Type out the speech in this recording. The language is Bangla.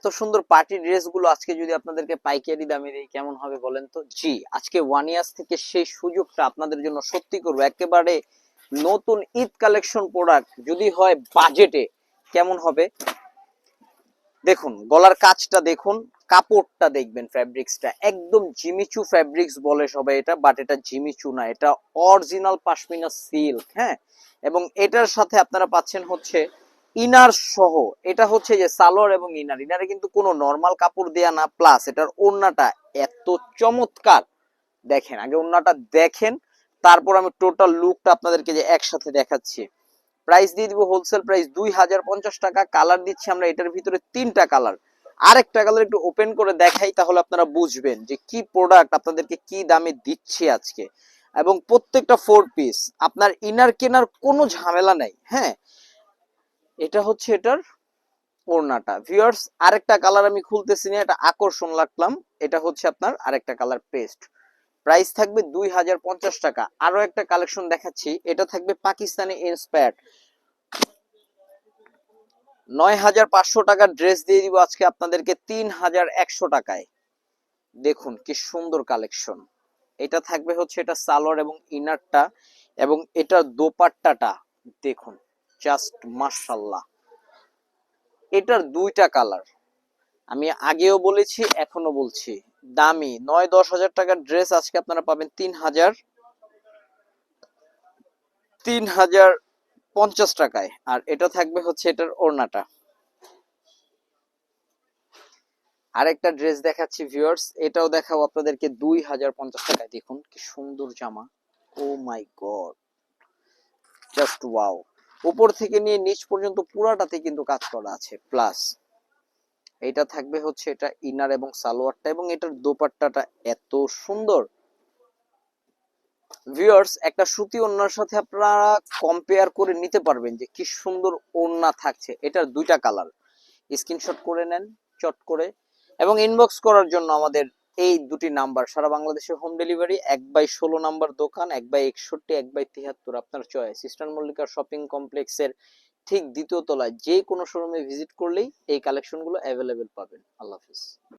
এত সুন্দর পার্টি ড্রেসগুলো আজকে যদি আপনাদেরকে পাইকারি দামে দিই কেমন হবে বলেন তো? জি, আজকে ওয়ান ইয়ার্স থেকে সেই সুযোগটা আপনাদের জন্য সত্যি করবো। একেবারে নতুন ঈদ কালেকশন প্রোডাক্ট যদি হয় বাজেটে, কেমন হবে দেখুন। গলার কাজটা দেখুন, কাপড়টা দেখবেন, ফ্যাব্রিক্সটা একদম জিমিচু ফ্যাব্রিক্স বলে সবাই এটা, বাট এটা জিমিচু না, এটা অরিজিনাল পাশমিনা সিল্ক। হ্যাঁ, এবং এটার সাথে আপনারা পাচ্ছেন হচ্ছে ইনার সহ। এটা হচ্ছে যে সালোয়ার এবং ইনারে কিন্তু কোনো নরমাল কাপড় দেয়া না, প্লাস এটার ওড়নাটা এত চমৎকার। দেখেন, আগে ওড়নাটা দেখেন, তারপর আমি টোটাল লুকটা আপনাদেরকে যে একসাথে দেখাচ্ছি। প্রাইস দিয়ে দিব হোলসেল প্রাইস 2050 টাকা। কালার দিচ্ছি আমরা এটার ভিতরে 3টা কালার। আরেকটা কালার একটু ওপেন করে দেখাই, তাহলে আপনারা বুঝবেন যে কি প্রোডাক্ট আপনাদেরকে কি দামে দিচ্ছি আজকে। এবং প্রত্যেকটা 4 পিস, আপনার ইনার কেনার কোনো ঝামেলা নাই। হ্যাঁ, এটা হচ্ছে এটার ওড়নাটা। ভিউয়ার্স, আরেকটা কালার আমি খুলতেছি না, এটা আকর্ষণ লাগলাম। এটা হচ্ছে আপনার আরেকটা কালার পেস্ট। প্রাইস থাকবে 2050 টাকা। আরো একটা কালেকশন দেখাচ্ছি, এটা থাকবে পাকিস্তানি ইন্সপায়ার্ড। 9500 টাকার ড্রেস দিয়ে দিব আজকে আপনাদেরকে 3100 টাকায়। দেখুন কি সুন্দর কালেকশন। এটা থাকবে হচ্ছে এটা সালোয়ার এবং ইনারটা, এবং এটার দোপাট্টাটা দেখুন, জাস্ট মাশাআল্লাহ। এটার 2টা কালার, আমি আগেও বলেছি এখনো বলছি, দামি 9-10 হাজার টাকার ড্রেস আজকে আপনারা পাবেন 3050 টাকায়। আর এটা থাকবে হচ্ছে এটার ওড়নাটা। আরেকটা ড্রেস দেখাচ্ছি ভিউয়ার্স, এটাও দেখাবো আপনাদেরকে 2050 টাকায়। দেখুন কি সুন্দর জামা, ও মাই গড, জাস্ট ওয়াও। উপর থেকে নিয়ে নিচ পর্যন্ত পুরাটাতে কিন্তু কাজ করা আছে, প্লাস এটা থাকবে হচ্ছে এটা ইনার এবং সালোয়ারটা, এবং এটার দোপাট্টাটা এত সুন্দর। ভিউয়ার্স, একটা সুতি ওড়নার সাথে আপনারা কম্পেয়ার করে নিতে পারবেন যে কি সুন্দর ওড়না থাকছে। এটার 2টা কালার, স্ক্রিনশট করে নেন চট করে, এবং ইনবক্স করার জন্য আমাদের এই 2টি নাম্বার। সারা বাংলাদেশে হোম ডেলিভারি। 1/16 নাম্বার দোকান, 1/61, 1/73, আপনার চয়েস। ইস্টার্ন মল্লিকা শপিং কমপ্লেক্সের ঠিক দ্বিতীয় তলায় যে কোনো শোরুমে ভিজিট করলেই এই কালেকশনগুলো অ্যাভেলেবেল পাবেন। আল্লাহ হাফিজ।